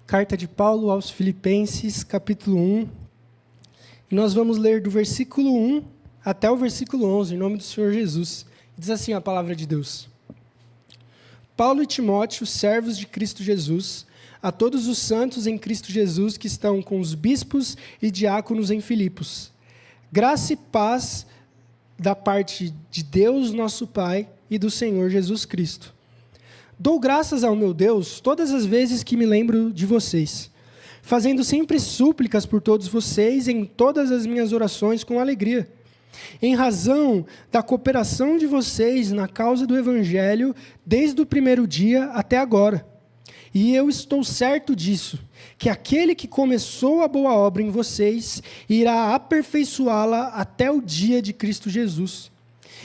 Carta de Paulo aos Filipenses, capítulo 1. E nós vamos ler do versículo 1 até o versículo 11, em nome do Senhor Jesus. Diz assim a palavra de Deus. Paulo e Timóteo, servos de Cristo Jesus, a todos os santos em Cristo Jesus que estão com os bispos e diáconos em Filipos. Graça e paz da parte de Deus, nosso Pai, e do Senhor Jesus Cristo. Dou graças ao meu Deus todas as vezes que me lembro de vocês, fazendo sempre súplicas por todos vocês em todas as minhas orações com alegria, em razão da cooperação de vocês na causa do Evangelho desde o primeiro dia até agora. E eu estou certo disso, que aquele que começou a boa obra em vocês irá aperfeiçoá-la até o dia de Cristo Jesus.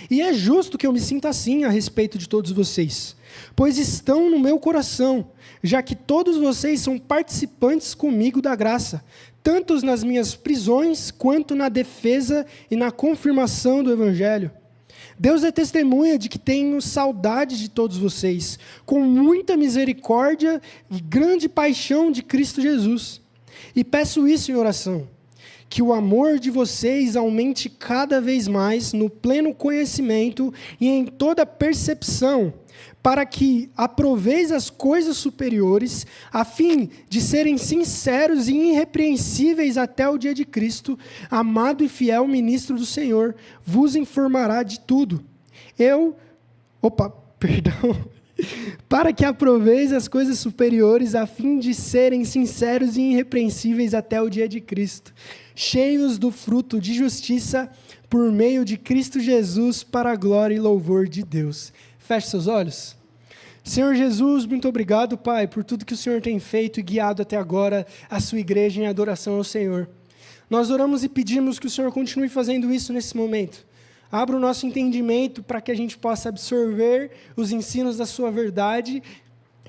E é justo que eu me sinta assim a respeito de todos vocês, pois estão no meu coração, já que todos vocês são participantes comigo da graça, tanto nas minhas prisões, quanto na defesa e na confirmação do Evangelho. Deus é testemunha de que tenho saudade de todos vocês, com muita misericórdia e grande paixão de Cristo Jesus. E peço isso em oração, que o amor de vocês aumente cada vez mais no pleno conhecimento e em toda percepção, para que aproveis as coisas superiores, a fim de serem sinceros e irrepreensíveis até o dia de Cristo, amado e fiel ministro do Senhor, vos informará de tudo. Para que aproveis as coisas superiores, a fim de serem sinceros e irrepreensíveis até o dia de Cristo, cheios do fruto de justiça, por meio de Cristo Jesus, para a glória e louvor de Deus. Feche seus olhos. Senhor Jesus, muito obrigado, Pai, por tudo que o Senhor tem feito e guiado até agora a sua igreja em adoração ao Senhor. Nós oramos e pedimos que o Senhor continue fazendo isso nesse momento. Abra o nosso entendimento para que a gente possa absorver os ensinos da sua verdade,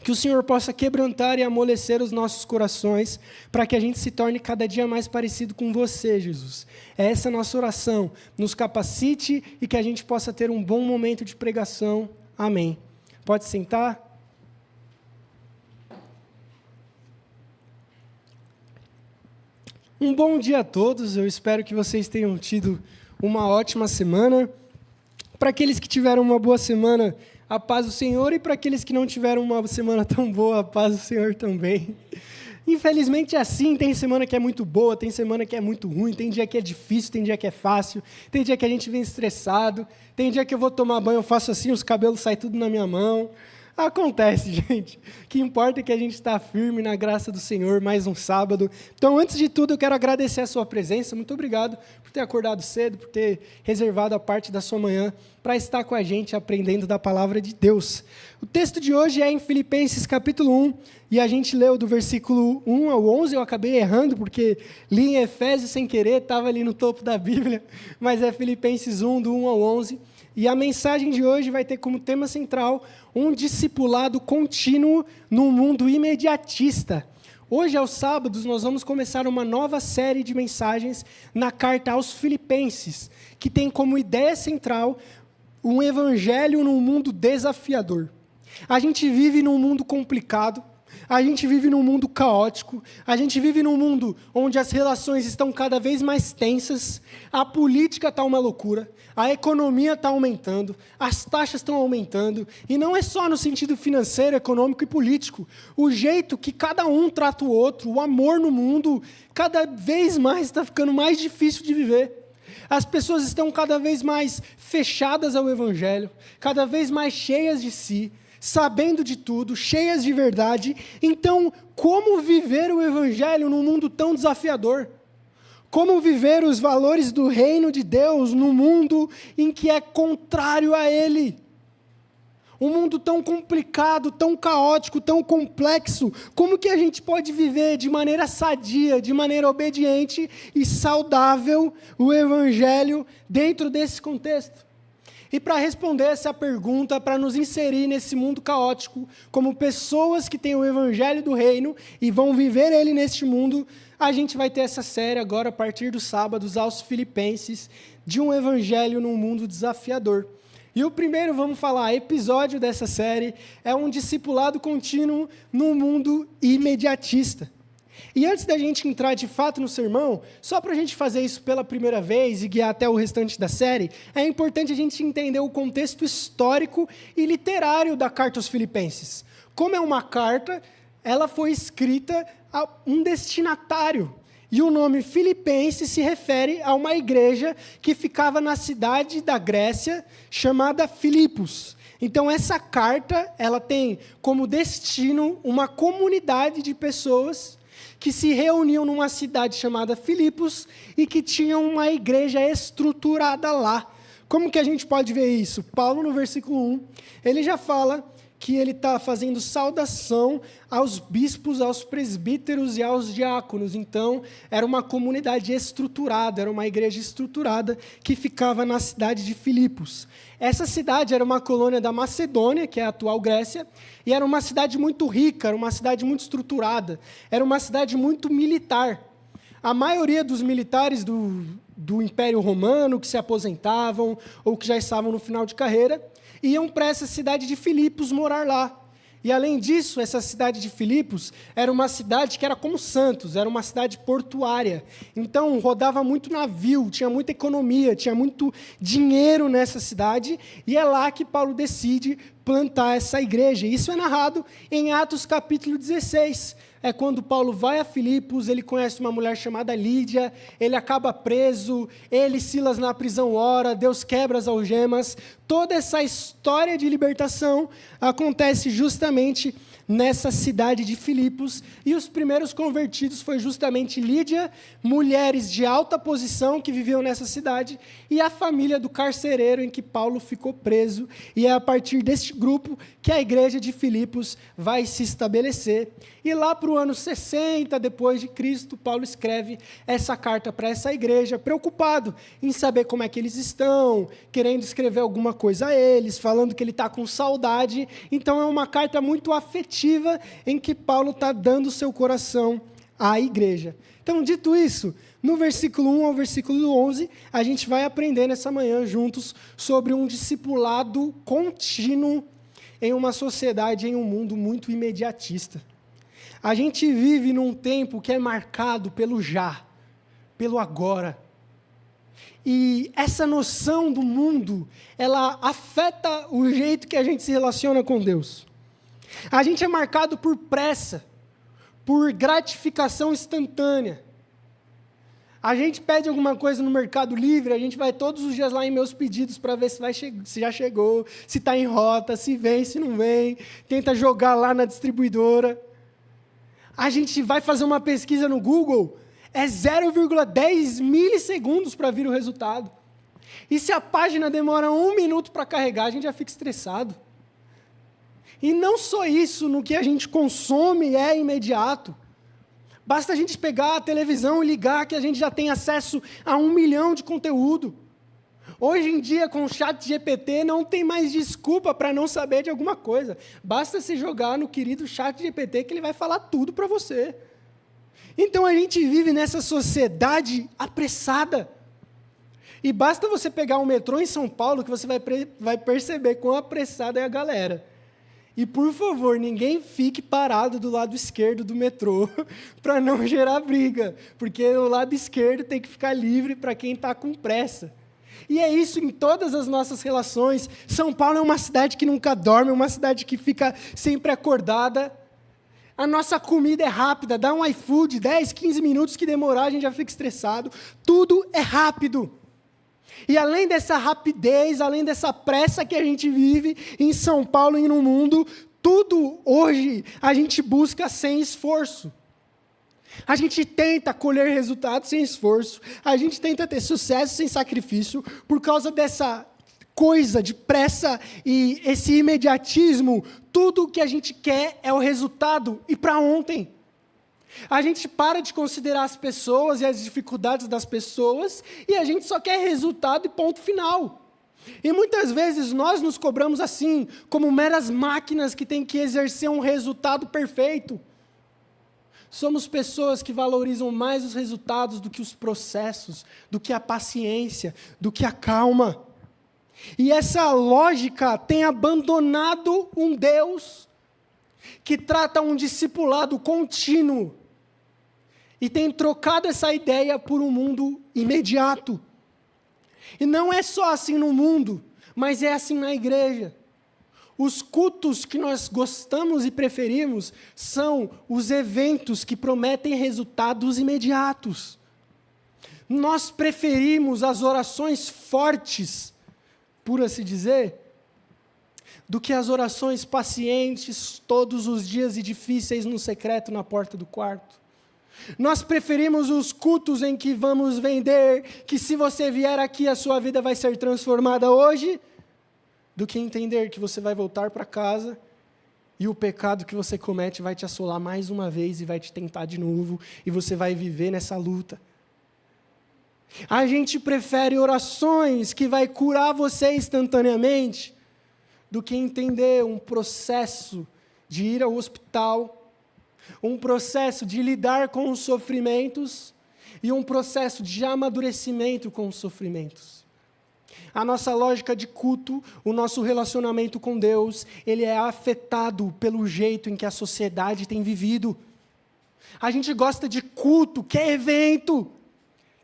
que o Senhor possa quebrantar e amolecer os nossos corações, para que a gente se torne cada dia mais parecido com você, Jesus. É essa a nossa oração. Nos capacite e que a gente possa ter um bom momento de pregação. Amém. Pode sentar. Um bom dia a todos. Eu espero que vocês tenham tido uma ótima semana. Para aqueles que tiveram uma boa semana, a paz do Senhor, e para aqueles que não tiveram uma semana tão boa, a paz do Senhor também. Infelizmente é assim, tem semana que é muito boa, tem semana que é muito ruim, tem dia que é difícil, tem dia que é fácil, tem dia que a gente vem estressado, tem dia que eu vou tomar banho, eu faço assim, os cabelos saem tudo na minha mão. Acontece, gente. O que importa é que a gente está firme na graça do Senhor, mais um sábado. Então, antes de tudo, eu quero agradecer a sua presença. Muito obrigado por ter acordado cedo, por ter reservado a parte da sua manhã para estar com a gente aprendendo da palavra de Deus. O texto de hoje é em Filipenses capítulo 1, e a gente leu do versículo 1 ao 11, eu acabei errando, porque li em Efésios sem querer, estava ali no topo da Bíblia, mas é Filipenses 1, do 1 ao 11. E a mensagem de hoje vai ter como tema central um discipulado contínuo num mundo imediatista. Hoje, aos sábados, nós vamos começar uma nova série de mensagens na carta aos Filipenses, que tem como ideia central um evangelho num mundo desafiador. A gente vive num mundo complicado, a gente vive num mundo caótico, a gente vive num mundo onde as relações estão cada vez mais tensas, a política está uma loucura, a economia está aumentando, as taxas estão aumentando, e não é só no sentido financeiro, econômico e político. O jeito que cada um trata o outro, o amor no mundo, cada vez mais está ficando mais difícil de viver. As pessoas estão cada vez mais fechadas ao Evangelho, cada vez mais cheias de si, sabendo de tudo, cheias de verdade. Então, como viver o Evangelho num mundo tão desafiador? Como viver os valores do reino de Deus num mundo em que é contrário a Ele? Um mundo tão complicado, tão caótico, tão complexo. Como que a gente pode viver de maneira sadia, de maneira obediente e saudável o Evangelho dentro desse contexto? E para responder essa pergunta, para nos inserir nesse mundo caótico, como pessoas que têm o Evangelho do Reino e vão viver ele neste mundo, a gente vai ter essa série agora, a partir dos sábados, aos Filipenses, de um Evangelho num mundo desafiador. E o primeiro, vamos falar, episódio dessa série é um discipulado contínuo num mundo imediatista. E antes da gente entrar de fato no sermão, só para a gente fazer isso pela primeira vez e guiar até o restante da série, é importante a gente entender o contexto histórico e literário da carta aos Filipenses. Como é uma carta, ela foi escrita a um destinatário. E o nome Filipenses se refere a uma igreja que ficava na cidade da Grécia, chamada Filipos. Então, essa carta, ela tem como destino uma comunidade de pessoas que se reuniam numa cidade chamada Filipos e que tinham uma igreja estruturada lá. Como que a gente pode ver isso? Paulo, no versículo 1, ele já fala que ele está fazendo saudação aos bispos, aos presbíteros e aos diáconos. Então, era uma comunidade estruturada, era uma igreja estruturada que ficava na cidade de Filipos. Essa cidade era uma colônia da Macedônia, que é a atual Grécia, e era uma cidade muito rica, era uma cidade muito estruturada, era uma cidade muito militar. A maioria dos militares do Império Romano, que se aposentavam ou que já estavam no final de carreira, iam para essa cidade de Filipos morar lá. E, além disso, essa cidade de Filipos era uma cidade que era como Santos, era uma cidade portuária. Então, rodava muito navio, tinha muita economia, tinha muito dinheiro nessa cidade, e é lá que Paulo decide plantar essa igreja. Isso é narrado em Atos capítulo 16. É quando Paulo vai a Filipos, ele conhece uma mulher chamada Lídia, ele acaba preso, ele e Silas na prisão ora, Deus quebra as algemas. Toda essa história de libertação acontece justamente nessa cidade de Filipos, e os primeiros convertidos foi justamente Lídia, mulheres de alta posição que viviam nessa cidade, e a família do carcereiro em que Paulo ficou preso, e é a partir deste grupo que a igreja de Filipos vai se estabelecer. E lá para o ano 60 depois de Cristo, Paulo escreve essa carta para essa igreja, preocupado em saber como é que eles estão, querendo escrever alguma coisa a eles, falando que ele está com saudade. Então é uma carta muito afetiva, em que Paulo está dando seu coração à igreja. Então, dito isso, no versículo 1 ao versículo 11, a gente vai aprender nessa manhã juntos sobre um discipulado contínuo em uma sociedade, em um mundo muito imediatista. A gente vive num tempo que é marcado pelo já, pelo agora. E essa noção do mundo, ela afeta o jeito que a gente se relaciona com Deus. A gente é marcado por pressa, por gratificação instantânea. A gente pede alguma coisa no Mercado Livre, a gente vai todos os dias lá em meus pedidos para ver se já chegou, se está em rota, se vem, se não vem, tenta jogar lá na distribuidora. A gente vai fazer uma pesquisa no Google, é 0,10 milissegundos para vir o resultado. E se a página demora 1 minuto para carregar, a gente já fica estressado. E não só isso, no que a gente consome é imediato. Basta a gente pegar a televisão e ligar que a gente já tem acesso a 1 milhão de conteúdo. Hoje em dia, com o ChatGPT, não tem mais desculpa para não saber de alguma coisa. Basta se jogar no querido ChatGPT que ele vai falar tudo para você. Então, a gente vive nessa sociedade apressada. E basta você pegar o metrô em São Paulo que você vai perceber quão apressada é a galera. E, por favor, ninguém fique parado do lado esquerdo do metrô para não gerar briga, porque o lado esquerdo tem que ficar livre para quem está com pressa. E é isso em todas as nossas relações. São Paulo é uma cidade que nunca dorme, é uma cidade que fica sempre acordada. A nossa comida é rápida, dá um iFood, 10, 15 minutos que demorar, a gente já fica estressado. Tudo é rápido. E além dessa rapidez, além dessa pressa que a gente vive em São Paulo e no mundo, tudo hoje a gente busca sem esforço. A gente tenta colher resultados sem esforço, a gente tenta ter sucesso sem sacrifício, por causa dessa coisa de pressa e esse imediatismo. Tudo o que a gente quer é o resultado e para ontem. A gente para de considerar as pessoas e as dificuldades das pessoas e a gente só quer resultado e ponto final. E muitas vezes nós nos cobramos assim, como meras máquinas que têm que exercer um resultado perfeito. Somos pessoas que valorizam mais os resultados do que os processos, do que a paciência, do que a calma. E essa lógica tem abandonado um Deus que trata um discipulado contínuo e tem trocado essa ideia por um mundo imediato. E não é só assim no mundo, mas é assim na igreja. Os cultos que nós gostamos e preferimos são os eventos que prometem resultados imediatos. Nós preferimos as orações fortes, por assim dizer, do que as orações pacientes todos os dias e difíceis no secreto na porta do quarto. Nós preferimos os cultos em que vamos vender que se você vier aqui a sua vida vai ser transformada hoje, do que entender que você vai voltar para casa e o pecado que você comete vai te assolar mais uma vez e vai te tentar de novo e você vai viver nessa luta. A gente prefere orações que vai curar você instantaneamente do que entender um processo de ir ao hospital, um processo de lidar com os sofrimentos e um processo de amadurecimento com os sofrimentos. A nossa lógica de culto, o nosso relacionamento com Deus, ele é afetado pelo jeito em que a sociedade tem vivido. A gente gosta de culto, que é evento,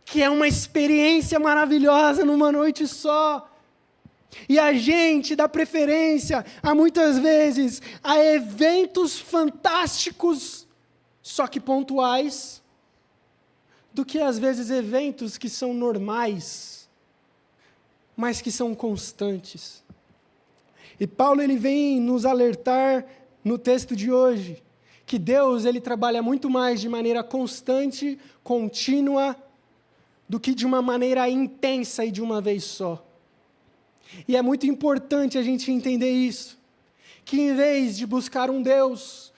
que é uma experiência maravilhosa numa noite só. E a gente dá preferência, muitas vezes, a eventos fantásticos, só que pontuais, do que às vezes eventos que são normais, mas que são constantes. E Paulo ele vem nos alertar no texto de hoje, que Deus ele trabalha muito mais de maneira constante, contínua, do que de uma maneira intensa e de uma vez só. E é muito importante a gente entender isso, que em vez de buscar um Deus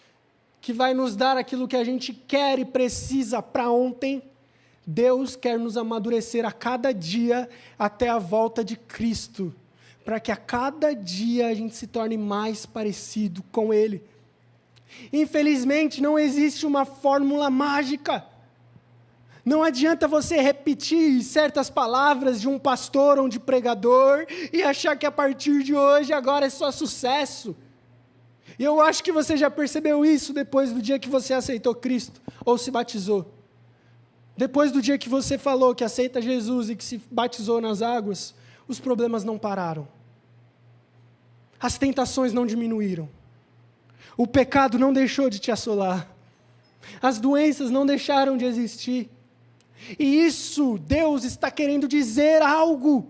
que vai nos dar aquilo que a gente quer e precisa para ontem, Deus quer nos amadurecer a cada dia até a volta de Cristo, para que a cada dia a gente se torne mais parecido com Ele. Infelizmente, não existe uma fórmula mágica. Não adianta você repetir certas palavras de um pastor ou de pregador e achar que a partir de hoje agora é só sucesso. E eu acho que você já percebeu isso depois do dia que você aceitou Cristo ou se batizou. Depois do dia que você falou que aceita Jesus e que se batizou nas águas, os problemas não pararam. As tentações não diminuíram. O pecado não deixou de te assolar. As doenças não deixaram de existir. E isso, Deus está querendo dizer algo,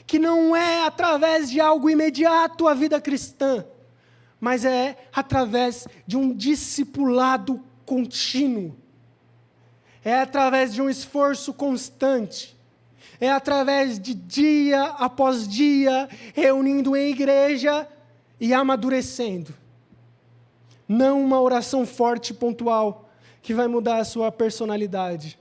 que não é através de algo imediato a vida cristã, mas é através de um discipulado contínuo, é através de um esforço constante, é através de dia após dia, reunindo em igreja e amadurecendo. Não uma oração forte e pontual, que vai mudar a sua personalidade,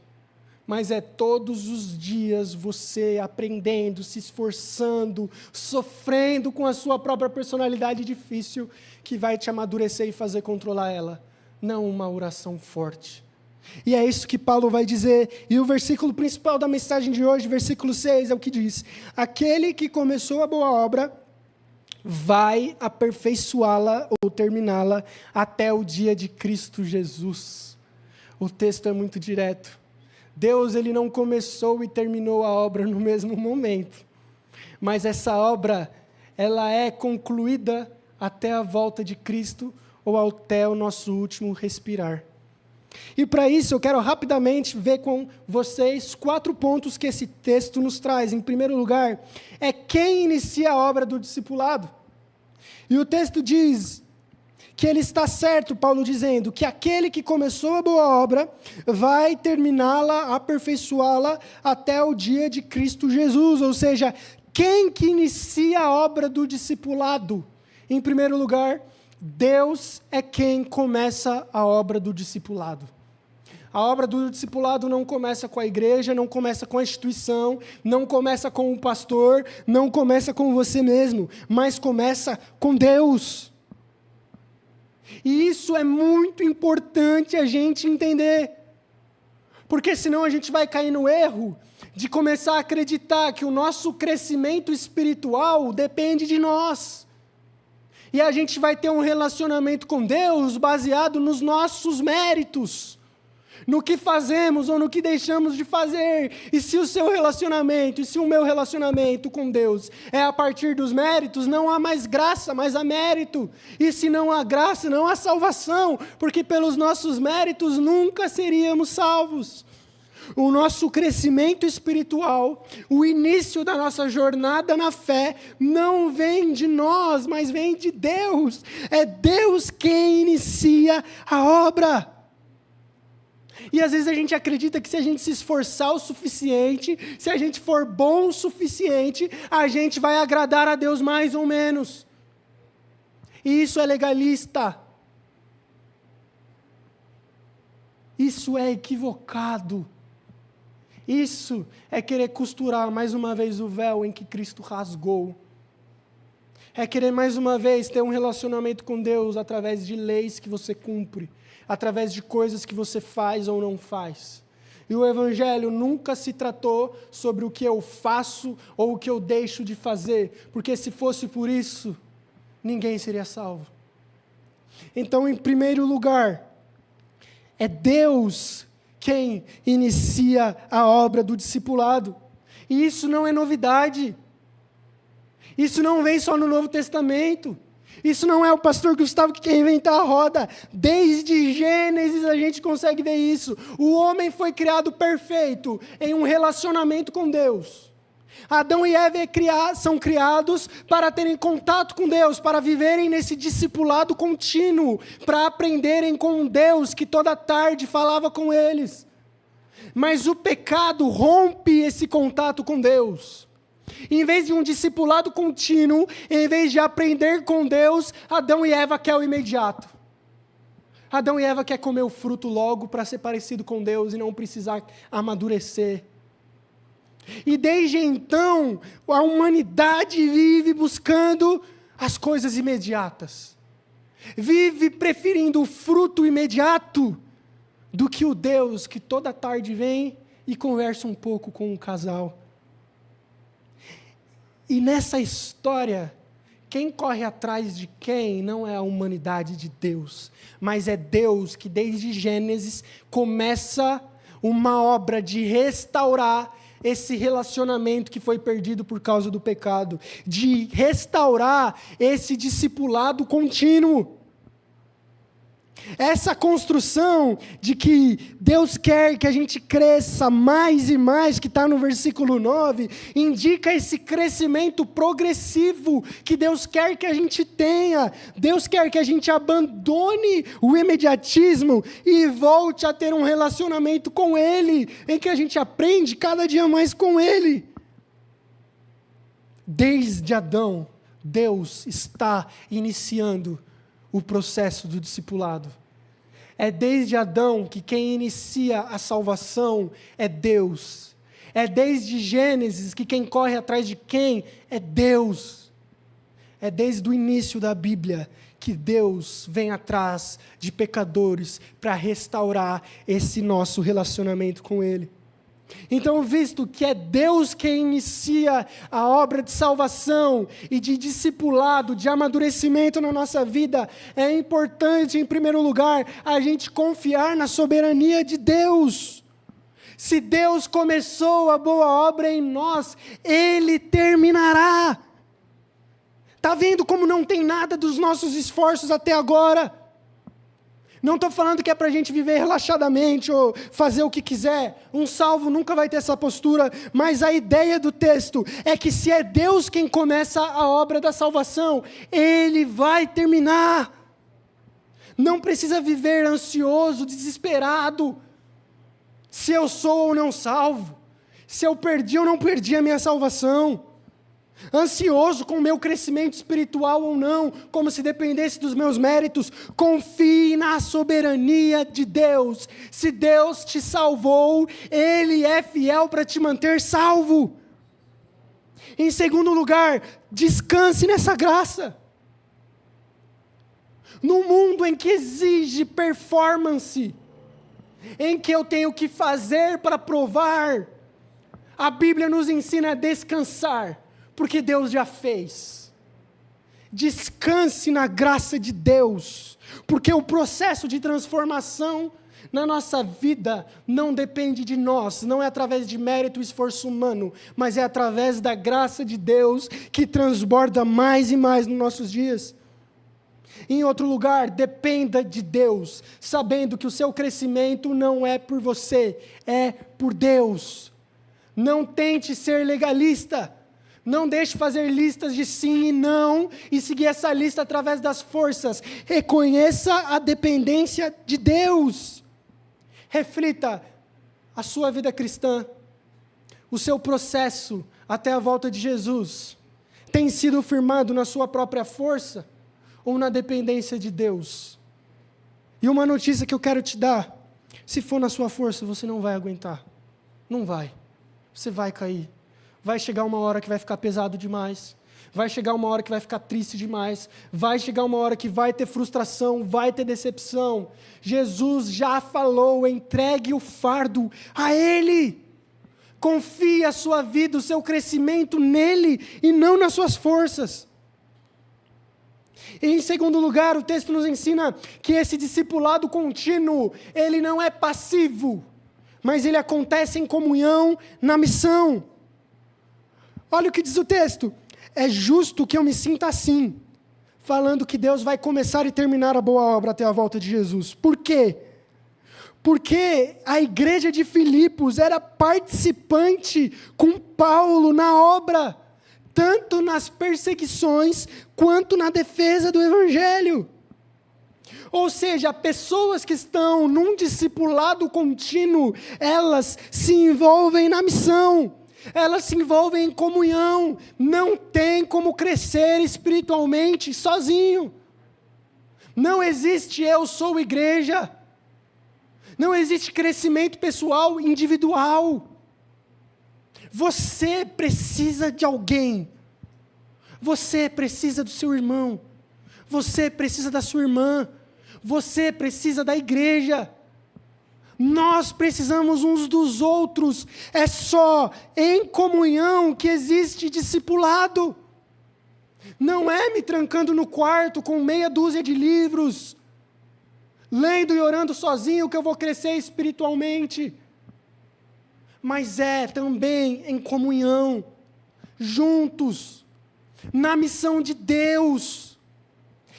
mas é todos os dias você aprendendo, se esforçando, sofrendo com a sua própria personalidade difícil, que vai te amadurecer e fazer controlar ela. Não uma oração forte. E é isso que Paulo vai dizer. E o versículo principal da mensagem de hoje, versículo 6, é o que diz: aquele que começou a boa obra vai aperfeiçoá-la ou terminá-la até o dia de Cristo Jesus. O texto é muito direto. Deus ele não começou e terminou a obra no mesmo momento, mas essa obra ela é concluída até a volta de Cristo ou até o nosso último respirar. E para isso eu quero rapidamente ver com vocês 4 pontos que esse texto nos traz. Em primeiro lugar, é quem inicia a obra do discipulado. E o texto diz que ele está certo, Paulo dizendo, que aquele que começou a boa obra vai terminá-la, aperfeiçoá-la até o dia de Cristo Jesus. Ou seja, quem que inicia a obra do discipulado? Em primeiro lugar, Deus é quem começa a obra do discipulado. A obra do discipulado não começa com a igreja, não começa com a instituição, não começa com o pastor, não começa com você mesmo, mas começa com Deus. E isso é muito importante a gente entender, porque senão a gente vai cair no erro de começar a acreditar que o nosso crescimento espiritual depende de nós. E a gente vai ter um relacionamento com Deus baseado nos nossos méritos, no que fazemos ou no que deixamos de fazer. E se o seu relacionamento, e se o meu relacionamento com Deus é a partir dos méritos, não há mais graça, mas há mérito. E se não há graça, não há salvação, porque pelos nossos méritos nunca seríamos salvos. O nosso crescimento espiritual, o início da nossa jornada na fé, não vem de nós, mas vem de Deus. É Deus quem inicia a obra. E às vezes a gente acredita que se a gente se esforçar o suficiente, se a gente for bom o suficiente, a gente vai agradar a Deus mais ou menos. E isso é legalista. Isso é equivocado. Isso é querer costurar mais uma vez o véu em que Cristo rasgou. É querer mais uma vez ter um relacionamento com Deus através de leis que você cumpre, através de coisas que você faz ou não faz. E o Evangelho nunca se tratou sobre o que eu faço ou o que eu deixo de fazer, porque se fosse por isso, ninguém seria salvo. Então, em primeiro lugar, é Deus quem inicia a obra do discipulado. E isso não é novidade. Isso não vem só no Novo Testamento. Isso não é o pastor Gustavo que quer inventar a roda. Desde Gênesis a gente consegue ver isso. O homem foi criado perfeito em um relacionamento com Deus. Adão e Eva são criados para terem contato com Deus, para viverem nesse discipulado contínuo, para aprenderem com Deus que toda tarde falava com eles. Mas o pecado rompe esse contato com Deus. Em vez de um discipulado contínuo, em vez de aprender com Deus, Adão e Eva querem o imediato. Adão e Eva querem comer o fruto logo para ser parecido com Deus e não precisar amadurecer. E desde então, a humanidade vive buscando as coisas imediatas. Vive preferindo o fruto imediato do que o Deus que toda tarde vem e conversa um pouco com um casal. E nessa história, quem corre atrás de quem não é a humanidade de Deus, mas é Deus que desde Gênesis começa uma obra de restaurar esse relacionamento que foi perdido por causa do pecado, de restaurar esse discipulado contínuo. Essa construção de que Deus quer que a gente cresça mais e mais, que está no versículo 9, indica esse crescimento progressivo que Deus quer que a gente tenha. Deus quer que a gente abandone o imediatismo e volte a ter um relacionamento com Ele, em que a gente aprende cada dia mais com Ele. Desde Adão, Deus está iniciando o processo do discipulado. É desde Adão que quem inicia a salvação é Deus. É desde Gênesis que quem corre atrás de quem é Deus. É desde o início da Bíblia que Deus vem atrás de pecadores para restaurar esse nosso relacionamento com Ele. Então, visto que é Deus quem inicia a obra de salvação e de discipulado, de amadurecimento na nossa vida, é importante, em primeiro lugar, a gente confiar na soberania de Deus. Se Deus começou a boa obra em nós, Ele terminará. Está vendo como não tem nada dos nossos esforços até agora? Não estou falando que é para a gente viver relaxadamente ou fazer o que quiser. Um salvo nunca vai ter essa postura, mas a ideia do texto é que se é Deus quem começa a obra da salvação, Ele vai terminar. Não precisa viver ansioso, desesperado, se eu sou ou não salvo, se eu perdi ou não perdi a minha salvação. Ansioso com o meu crescimento espiritual ou não, como se dependesse dos meus méritos. Confie na soberania de Deus. Se Deus te salvou, Ele é fiel para te manter salvo. Em segundo lugar, descanse nessa graça. No mundo em que exige performance, em que eu tenho que fazer para provar A Bíblia nos ensina a descansar, porque Deus já fez. Descanse na graça de Deus, porque o processo de transformação na nossa vida não depende de nós, não é através de mérito e esforço humano, mas é através da graça de Deus que transborda mais e mais nos nossos dias. Em outro lugar, dependa de Deus, sabendo que o seu crescimento não é por você, é por Deus. Não tente ser legalista. Não deixe fazer listas de sim e não e seguir essa lista através das forças. Reconheça a dependência de Deus. Reflita a sua vida cristã, o seu processo até a volta de Jesus. Tem sido firmado na sua própria força ou na dependência de Deus? E uma notícia que eu quero te dar: se for na sua força, você não vai aguentar. Não vai. Você vai cair. Vai chegar uma hora que vai ficar pesado demais. Vai chegar uma hora que vai ficar triste demais. Vai chegar uma hora que vai ter frustração, vai ter decepção. Jesus já falou: entregue o fardo a Ele. Confie a sua vida, o seu crescimento nele e não nas suas forças. E em segundo lugar, o texto nos ensina que esse discipulado contínuo, ele não é passivo, mas ele acontece em comunhão na missão. Olha o que diz o texto: é justo que eu me sinta assim, falando que Deus vai começar e terminar a boa obra até a volta de Jesus. Por quê? Porque a igreja de Filipos era participante com Paulo na obra, tanto nas perseguições quanto na defesa do Evangelho. Ou seja, pessoas que estão num discipulado contínuo, elas se envolvem na missão, elas se envolvem em comunhão. Não tem como crescer espiritualmente sozinho. Não existe eu sou igreja. Não existe crescimento pessoal individual. Você precisa de alguém. Você precisa do seu irmão. Você precisa da sua irmã. Você precisa da igreja. Nós precisamos uns dos outros. É só em comunhão que existe discipulado. Não é me trancando no quarto com meia dúzia de livros, lendo e orando sozinho que eu vou crescer espiritualmente. Mas é também em comunhão, juntos, na missão de Deus.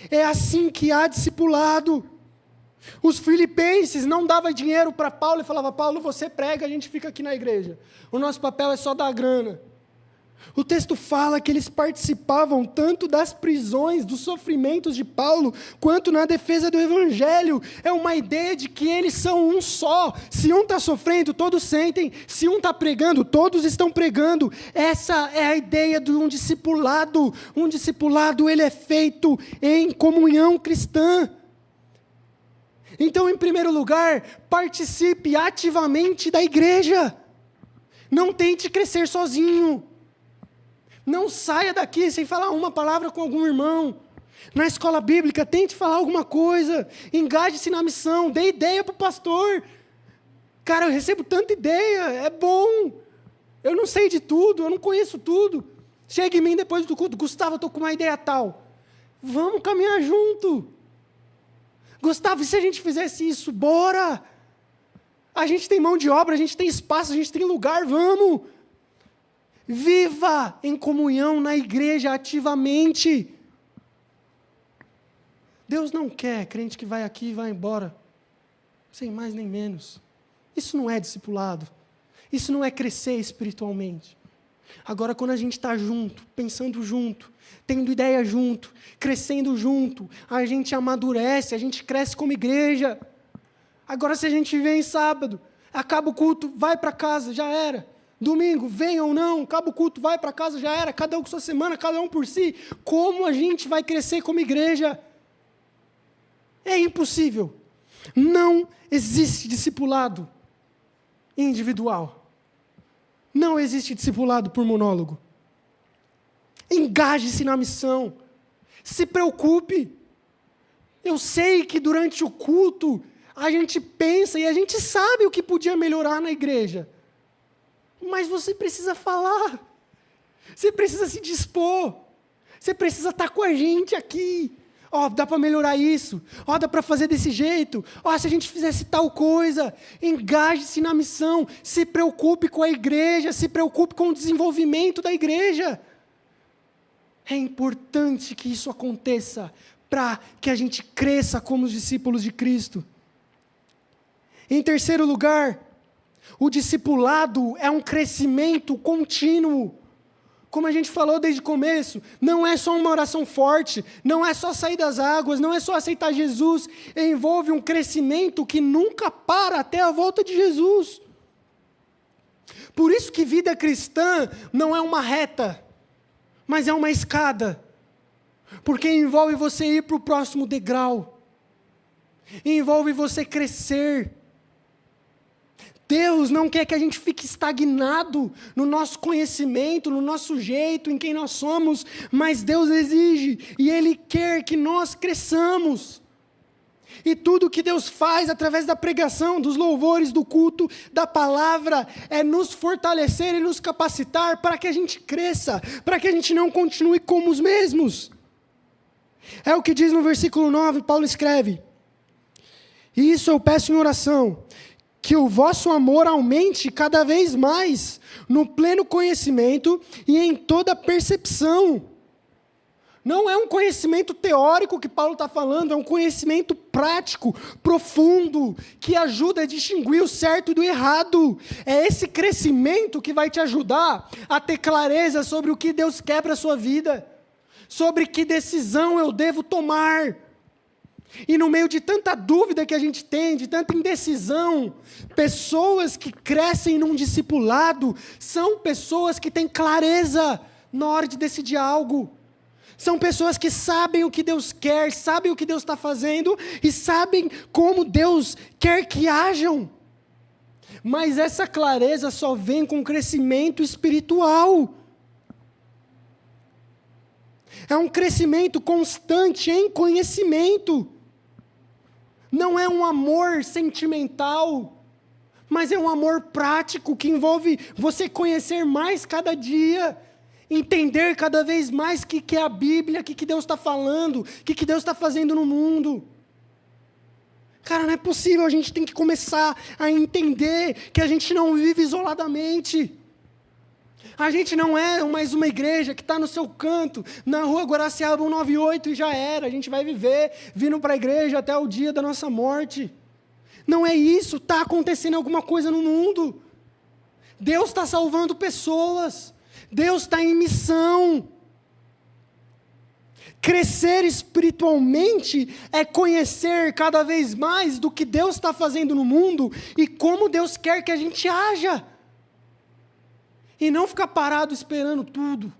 É assim que há discipulado. Os filipenses não davam dinheiro para Paulo e falavam: Paulo, você prega, a gente fica aqui na igreja. O nosso papel é só dar grana. O texto fala que eles participavam tanto das prisões, dos sofrimentos de Paulo, quanto na defesa do Evangelho. É uma ideia de que eles são um só. Se um está sofrendo, todos sentem. Se um está pregando, todos estão pregando. Essa é a ideia de um discipulado. Um discipulado, ele é feito em comunhão cristã. Então, em primeiro lugar, participe ativamente da igreja. Não tente crescer sozinho. Não saia daqui sem falar uma palavra com algum irmão. Na escola bíblica, tente falar alguma coisa. Engaje-se na missão. Dê ideia para o pastor. Cara, eu recebo tanta ideia. É bom. Eu não sei de tudo. Eu não conheço tudo. Chega em mim depois do culto: Gustavo, eu estou com uma ideia tal. Vamos caminhar junto. Gustavo, e se a gente fizesse isso? Bora! A gente tem mão de obra, a gente tem espaço, a gente tem lugar, vamos! Viva em comunhão na igreja ativamente. Deus não quer crente que vai aqui e vai embora, sem mais nem menos. Isso não é discipulado. Isso não é crescer espiritualmente. Agora, quando a gente está junto, pensando junto, tendo ideia junto, crescendo junto, a gente amadurece, a gente cresce como igreja. Agora, se a gente vem sábado, acaba o culto, vai para casa, já era. Domingo, vem ou não, acaba o culto, vai para casa, já era. Cada um com sua semana, cada um por si. Como a gente vai crescer como igreja? É impossível. Não existe discipulado individual. Não existe discipulado por monólogo. Engaje-se na missão. Se preocupe. Eu sei que durante o culto a gente pensa e a gente sabe o que podia melhorar na igreja. Mas você precisa falar. Você precisa se dispor. Você precisa estar com a gente aqui. Dá para melhorar isso. Dá para fazer desse jeito. Se a gente fizesse tal coisa. Engaje-se na missão. Se preocupe com a igreja. Se preocupe com o desenvolvimento da igreja. É importante que isso aconteça para que a gente cresça como os discípulos de Cristo. Em terceiro lugar, o discipulado é um crescimento contínuo. Como a gente falou desde o começo, não é só uma oração forte, não é só sair das águas, não é só aceitar Jesus, envolve um crescimento que nunca para até a volta de Jesus. Por isso que vida cristã não é uma reta, mas é uma escada, porque envolve você ir para o próximo degrau, envolve você crescer. Deus não quer que a gente fique estagnado no nosso conhecimento, no nosso jeito, em quem nós somos, mas Deus exige e Ele quer que nós cresçamos. E tudo que Deus faz através da pregação, dos louvores, do culto, da palavra, é nos fortalecer e nos capacitar para que a gente cresça, para que a gente não continue como os mesmos. É o que diz no versículo 9, Paulo escreve: "E isso eu peço em oração, que o vosso amor aumente cada vez mais, no pleno conhecimento e em toda percepção." Não é um conhecimento teórico que Paulo está falando, é um conhecimento prático, profundo, que ajuda a distinguir o certo do errado. É esse crescimento que vai te ajudar a ter clareza sobre o que Deus quer para a sua vida, sobre que decisão eu devo tomar. E no meio de tanta dúvida que a gente tem, de tanta indecisão, pessoas que crescem num discipulado são pessoas que têm clareza na hora de decidir algo. São pessoas que sabem o que Deus quer, sabem o que Deus está fazendo e sabem como Deus quer que hajam. Mas essa clareza só vem com crescimento espiritual. É um crescimento constante em conhecimento. Não é um amor sentimental, mas é um amor prático que envolve você conhecer mais cada dia, entender cada vez mais o que é a Bíblia, o que Deus está falando, o que Deus está fazendo no mundo. Cara, não é possível, a gente tem que começar a entender que a gente não vive isoladamente. A gente não é mais uma igreja que está no seu canto, na rua Guaraciaba 198 e já era. A gente vai viver vindo para a igreja até o dia da nossa morte. Não é isso, está acontecendo alguma coisa no mundo. Deus está salvando pessoas. Deus está em missão. Crescer espiritualmente é conhecer cada vez mais do que Deus está fazendo no mundo e como Deus quer que a gente haja. E não ficar parado esperando tudo.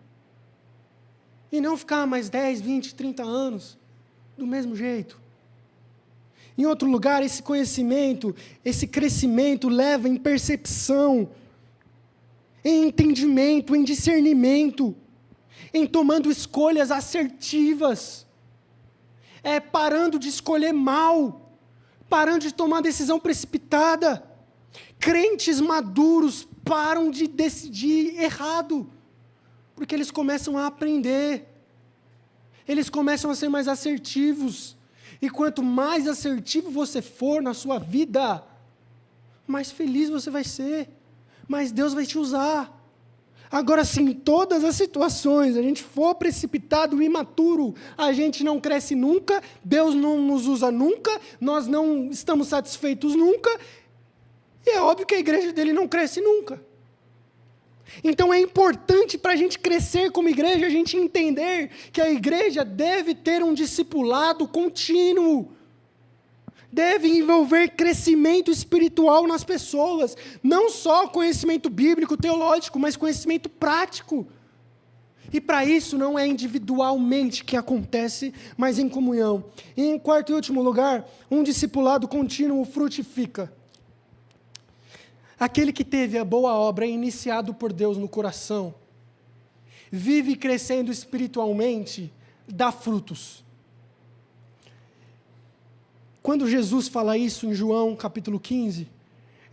E não ficar mais 10, 20, 30 anos do mesmo jeito. Em outro lugar, esse conhecimento, esse crescimento leva em percepção, em entendimento, em discernimento, em tomando escolhas assertivas. É parando de escolher mal, parando de tomar decisão precipitada. Crentes maduros param de decidir errado, porque eles começam a aprender, eles começam a ser mais assertivos, e quanto mais assertivo você for na sua vida, mais feliz você vai ser, mais Deus vai te usar. Agora, se em todas as situações a gente for precipitado e imaturo, a gente não cresce nunca, Deus não nos usa nunca, nós não estamos satisfeitos nunca, e é óbvio que a igreja dele não cresce nunca. Então é importante para a gente crescer como igreja, a gente entender que a igreja deve ter um discipulado contínuo. Deve envolver crescimento espiritual nas pessoas. Não só conhecimento bíblico, teológico, mas conhecimento prático. E para isso não é individualmente que acontece, mas em comunhão. E em quarto e último lugar, um discipulado contínuo frutifica. Aquele que teve a boa obra iniciado por Deus no coração, vive crescendo espiritualmente, dá frutos. Quando Jesus fala isso em João capítulo 15,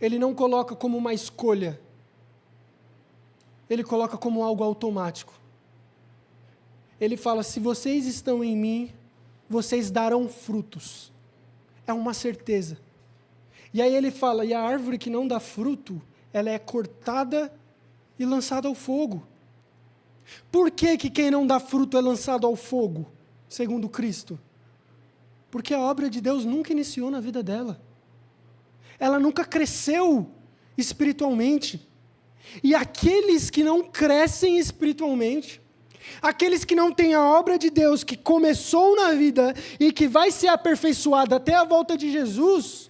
ele não coloca como uma escolha, ele coloca como algo automático. Ele fala, se vocês estão em mim, vocês darão frutos. É uma certeza. E aí ele fala, e a árvore que não dá fruto, ela é cortada e lançada ao fogo. Por que quem não dá fruto é lançado ao fogo, segundo Cristo? Porque a obra de Deus nunca iniciou na vida dela. Ela nunca cresceu espiritualmente. E aqueles que não crescem espiritualmente, aqueles que não têm a obra de Deus que começou na vida e que vai ser aperfeiçoada até a volta de Jesus,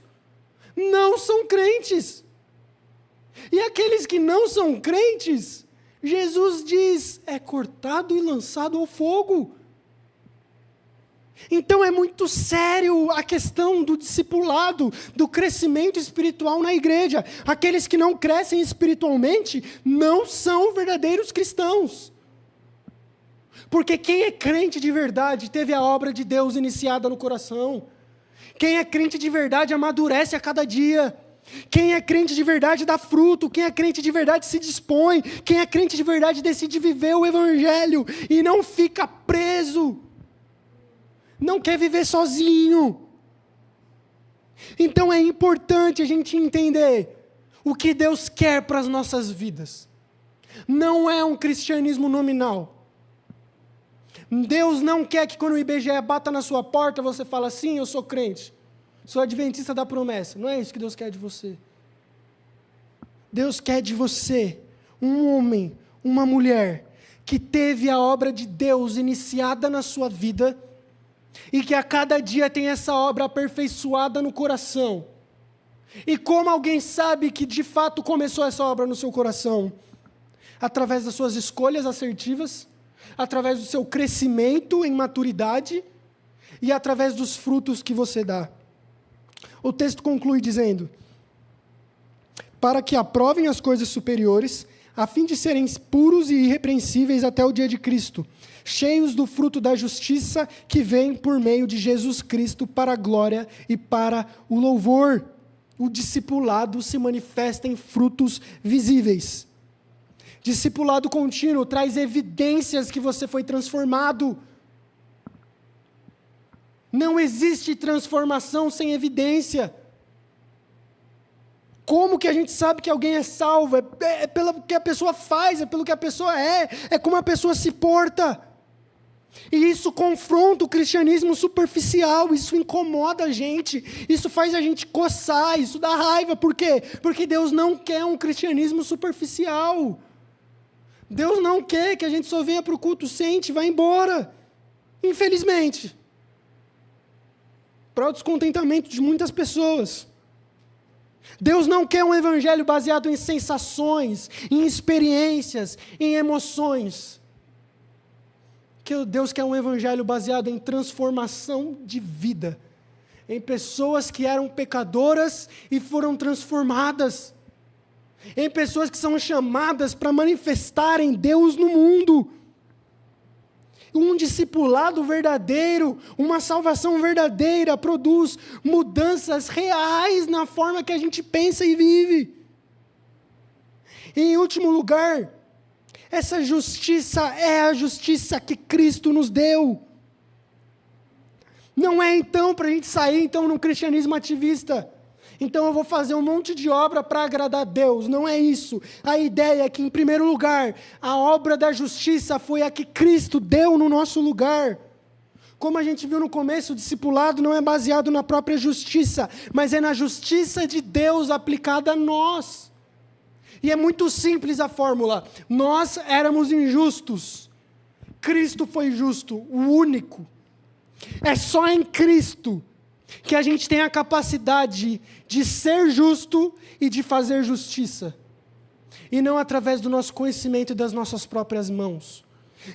não são crentes. E aqueles que não são crentes, Jesus diz, é cortado e lançado ao fogo. Então é muito sério a questão do discipulado, do crescimento espiritual na igreja. Aqueles que não crescem espiritualmente não são verdadeiros cristãos. Porque quem é crente de verdade teve a obra de Deus iniciada no coração. Quem é crente de verdade amadurece a cada dia. Quem é crente de verdade dá fruto. Quem é crente de verdade se dispõe. Quem é crente de verdade decide viver o evangelho e não fica preso. Não quer viver sozinho. Então é importante a gente entender o que Deus quer para as nossas vidas. Não é um cristianismo nominal. Deus não quer que quando o IBGE bata na sua porta, você fala assim, eu sou crente, sou adventista da promessa. Não é isso que Deus quer de você. Deus quer de você um homem, uma mulher, que teve a obra de Deus iniciada na sua vida e que a cada dia tem essa obra aperfeiçoada no coração. E como alguém sabe que de fato começou essa obra no seu coração? Através das suas escolhas assertivas, através do seu crescimento em maturidade e através dos frutos que você dá. O texto conclui dizendo, para que aprovem as coisas superiores, a fim de serem puros e irrepreensíveis até o dia de Cristo, cheios do fruto da justiça que vem por meio de Jesus Cristo para a glória e para o louvor. O discipulado se manifesta em frutos visíveis. Discipulado contínuo traz evidências que você foi transformado. Não existe transformação sem evidência. Como que a gente sabe que alguém é salvo? É pelo que a pessoa faz, é pelo que a pessoa é como a pessoa se porta. E isso confronta o cristianismo superficial, isso incomoda a gente, isso faz a gente coçar, isso dá raiva. Por quê? Porque Deus não quer um cristianismo superficial. Deus não quer que a gente só venha para o culto, sente, vá embora. Infelizmente. Para o descontentamento de muitas pessoas. Deus não quer um evangelho baseado em sensações, em experiências, em emoções. Deus quer um evangelho baseado em transformação de vida. Em pessoas que eram pecadoras e foram transformadas. Em pessoas que são chamadas para manifestarem Deus no mundo. Um discipulado verdadeiro, uma salvação verdadeira, produz mudanças reais na forma que a gente pensa e vive. E, em último lugar, essa justiça é a justiça que Cristo nos deu. Não é então para a gente sair então num cristianismo ativista. Então eu vou fazer um monte de obra para agradar a Deus. Não é isso. A ideia é que, em primeiro lugar, a obra da justiça foi a que Cristo deu no nosso lugar. Como a gente viu no começo, o discipulado não é baseado na própria justiça, mas é na justiça de Deus aplicada a nós. E é muito simples a fórmula. Nós éramos injustos. Cristo foi justo, o único. É só em Cristo que a gente tem a capacidade de ser justo e de fazer justiça. E não através do nosso conhecimento e das nossas próprias mãos.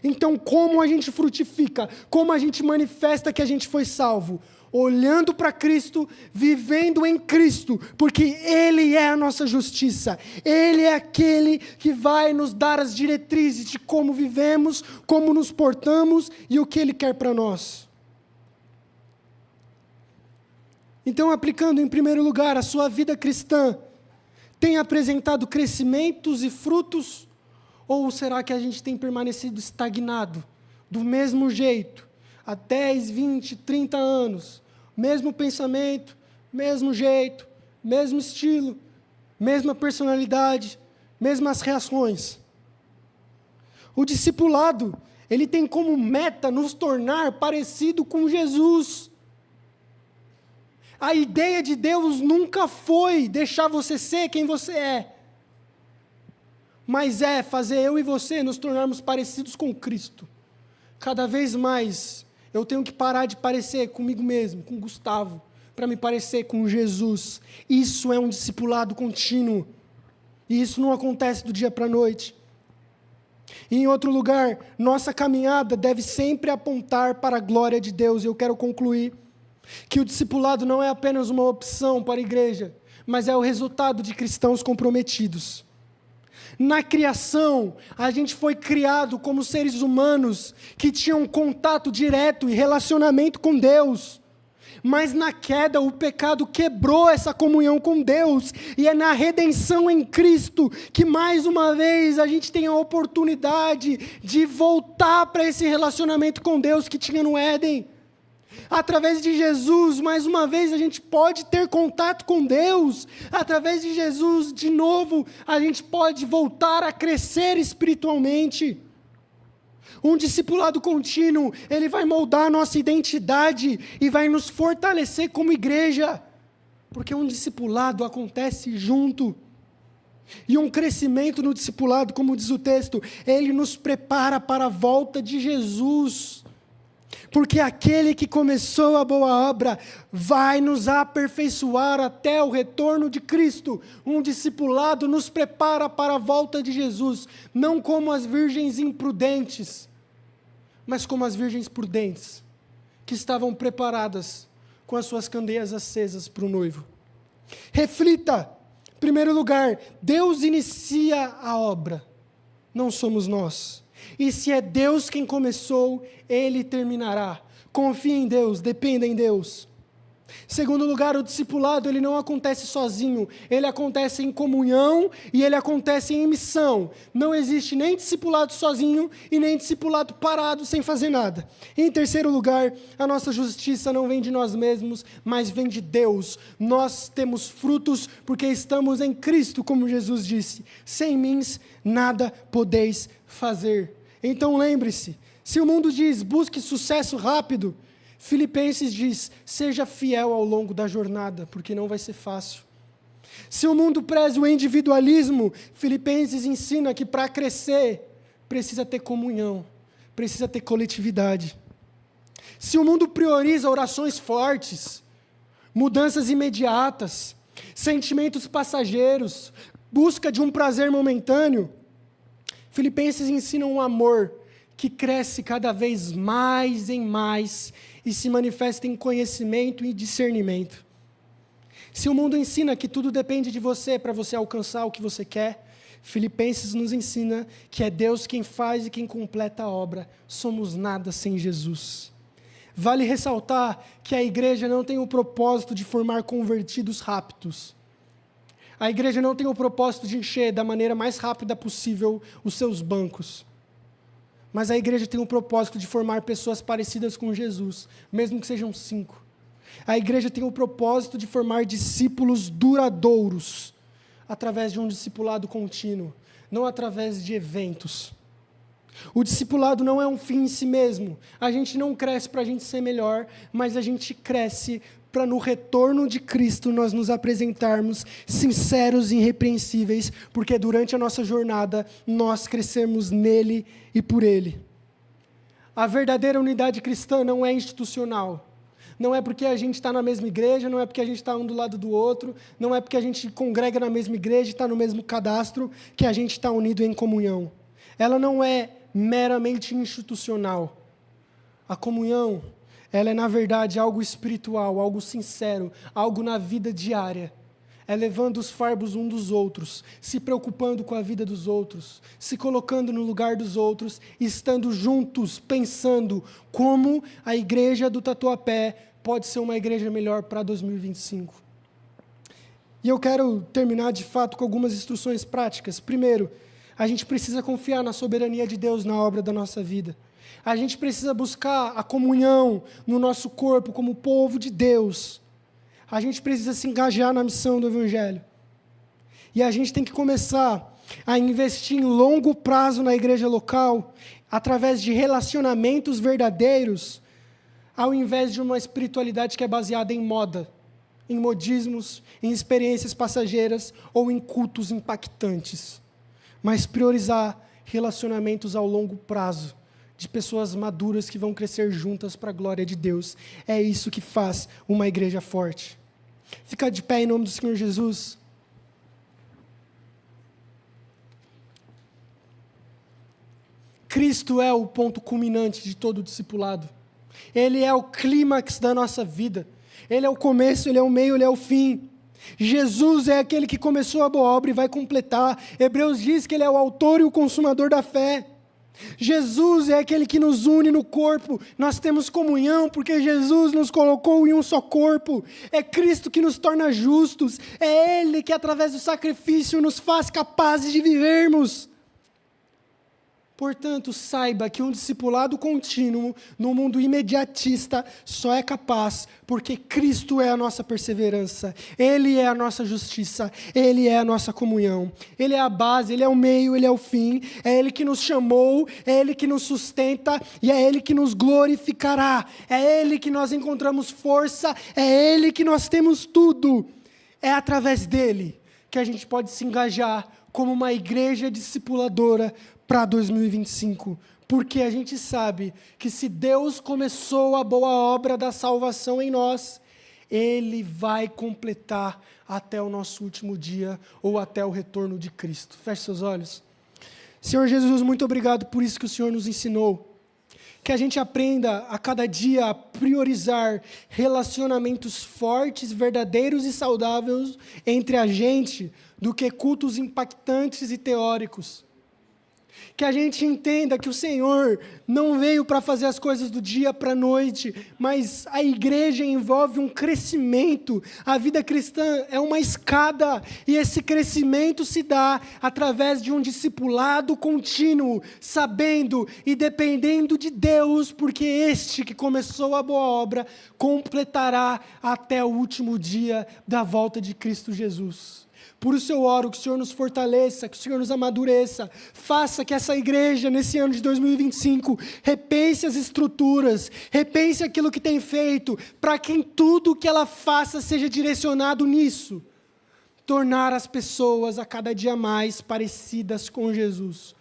Então, como a gente frutifica? Como a gente manifesta que a gente foi salvo? Olhando para Cristo, vivendo em Cristo, porque Ele é a nossa justiça. Ele é aquele que vai nos dar as diretrizes de como vivemos, como nos portamos e o que Ele quer para nós. Então, aplicando em primeiro lugar, a sua vida cristã tem apresentado crescimentos e frutos, Ou será que a gente tem permanecido estagnado, do mesmo jeito, há 10, 20, 30 anos, mesmo pensamento, mesmo jeito, mesmo estilo, mesma personalidade, mesmas reações? O discipulado, ele tem como meta nos tornar parecido com Jesus. A ideia de Deus nunca foi deixar você ser quem você é, mas é fazer eu e você nos tornarmos parecidos com Cristo. Cada vez mais eu tenho que parar de parecer comigo mesmo, com Gustavo, para me parecer com Jesus. Isso é um discipulado contínuo. E isso não acontece do dia para a noite. E em outro lugar, nossa caminhada deve sempre apontar para a glória de Deus. E eu quero concluir que o discipulado não é apenas uma opção para a igreja, mas é o resultado de cristãos comprometidos. Na criação, a gente foi criado como seres humanos que tinham contato direto e relacionamento com Deus. Mas na queda, o pecado quebrou essa comunhão com Deus. E é na redenção em Cristo que, mais uma vez, a gente tem a oportunidade de voltar para esse relacionamento com Deus que tinha no Éden. Através de Jesus, mais uma vez, a gente pode ter contato com Deus. Através de Jesus, de novo, a gente pode voltar a crescer espiritualmente. Um discipulado contínuo, ele vai moldar a nossa identidade e vai nos fortalecer como igreja. Porque um discipulado acontece junto. E um crescimento no discipulado, como diz o texto, ele nos prepara para a volta de Jesus. Porque aquele que começou a boa obra vai nos aperfeiçoar até o retorno de Cristo. Um discipulado nos prepara para a volta de Jesus, não como as virgens imprudentes, mas como as virgens prudentes, que estavam preparadas com as suas candeias acesas para o noivo. Reflita, em primeiro lugar, Deus inicia a obra, não somos nós. E se é Deus quem começou, Ele terminará. Confie em Deus, dependa em Deus. Segundo lugar, o discipulado, ele não acontece sozinho, ele acontece em comunhão e ele acontece em missão. Não existe nem discipulado sozinho e nem discipulado parado sem fazer nada. E em terceiro lugar, a nossa justiça não vem de nós mesmos, mas vem de Deus. Nós temos frutos porque estamos em Cristo, como Jesus disse. Sem mim, nada podeis fazer. Então lembre-se, se o mundo diz, busque sucesso rápido, Filipenses diz, seja fiel ao longo da jornada, porque não vai ser fácil. Se o mundo preza o individualismo, Filipenses ensina que para crescer, precisa ter comunhão, precisa ter coletividade. Se o mundo prioriza orações fortes, mudanças imediatas, sentimentos passageiros, busca de um prazer momentâneo, Filipenses ensina um amor que cresce cada vez mais em mais e se manifesta em conhecimento e discernimento. Se o mundo ensina que tudo depende de você para você alcançar o que você quer, Filipenses nos ensina que é Deus quem faz e quem completa a obra. Somos nada sem Jesus. Vale ressaltar que a igreja não tem o propósito de formar convertidos rápidos. A igreja não tem o propósito de encher da maneira mais rápida possível os seus bancos. Mas a igreja tem o propósito de formar pessoas parecidas com Jesus, mesmo que sejam 5. A igreja tem o propósito de formar discípulos duradouros, através de um discipulado contínuo, não através de eventos. O discipulado não é um fim em si mesmo. A gente não cresce para a gente ser melhor, mas a gente cresce para no retorno de Cristo nós nos apresentarmos sinceros e irrepreensíveis, porque durante a nossa jornada nós crescemos nele e por ele. A verdadeira unidade cristã não é institucional. Não é porque a gente está na mesma igreja, não é porque a gente está um do lado do outro, não é porque a gente congrega na mesma igreja e está no mesmo cadastro que a gente está unido em comunhão. Ela não é meramente institucional. A comunhão, ela é, na verdade, algo espiritual, algo sincero, algo na vida diária. É levando os fardos um dos outros, se preocupando com a vida dos outros, se colocando no lugar dos outros, estando juntos, pensando como a igreja do Tatuapé pode ser uma igreja melhor para 2025. E eu quero terminar, de fato, com algumas instruções práticas. Primeiro, A gente precisa confiar na soberania de Deus na obra da nossa vida. A gente precisa buscar a comunhão no nosso corpo como povo de Deus. A gente precisa se engajar na missão do Evangelho. E a gente tem que começar a investir em longo prazo na igreja local, através de relacionamentos verdadeiros, ao invés de uma espiritualidade que é baseada em moda, em modismos, em experiências passageiras ou em cultos impactantes. Mas priorizar relacionamentos ao longo prazo, de pessoas maduras que vão crescer juntas para a glória de Deus. É isso que faz uma igreja forte. Fica de pé em nome do Senhor Jesus. Cristo é o ponto culminante de todo o discipulado. Ele é o clímax da nossa vida. Ele é o começo, Ele é o meio, Ele é o fim. Jesus é aquele que começou a boa obra e vai completar. Hebreus diz que Ele é o autor e o consumador da fé. Jesus é aquele que nos une no corpo. Nós temos comunhão porque Jesus nos colocou em um só corpo. É Cristo que nos torna justos. É Ele que, através do sacrifício, nos faz capazes de vivermos. Portanto, saiba que um discipulado contínuo no mundo imediatista só é capaz porque Cristo é a nossa perseverança, Ele é a nossa justiça, Ele é a nossa comunhão, Ele é a base, Ele é o meio, Ele é o fim, é Ele que nos chamou, é Ele que nos sustenta e é Ele que nos glorificará, é Ele que nós encontramos força, é Ele que nós temos tudo, é através dEle que a gente pode se engajar como uma igreja discipuladora para 2025, porque a gente sabe que se Deus começou a boa obra da salvação em nós, Ele vai completar até o nosso último dia, ou até o retorno de Cristo. Feche seus olhos. Senhor Jesus, muito obrigado por isso que o Senhor nos ensinou. Que a gente aprenda a cada dia a priorizar relacionamentos fortes, verdadeiros e saudáveis entre a gente, do que cultos impactantes e teóricos. Que a gente entenda que o Senhor não veio para fazer as coisas do dia para a noite, mas a igreja envolve um crescimento. A vida cristã é uma escada, e esse crescimento se dá através de um discipulado contínuo, sabendo e dependendo de Deus, porque este que começou a boa obra completará até o último dia da volta de Cristo Jesus. Por isso eu oro que o Senhor nos fortaleça, que o Senhor nos amadureça, faça que essa igreja, nesse ano de 2025, repense as estruturas, repense aquilo que tem feito, para que em tudo que ela faça seja direcionado nisso. Tornar as pessoas a cada dia mais parecidas com Jesus.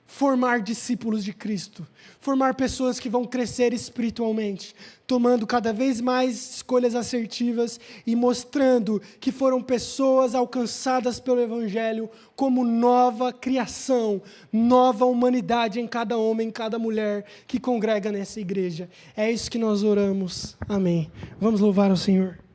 Formar discípulos de Cristo, formar pessoas que vão crescer espiritualmente, tomando cada vez mais escolhas assertivas e mostrando que foram pessoas alcançadas pelo Evangelho como nova criação, nova humanidade em cada homem, em cada mulher que congrega nessa igreja. É isso que nós oramos. Amém. Vamos louvar ao Senhor.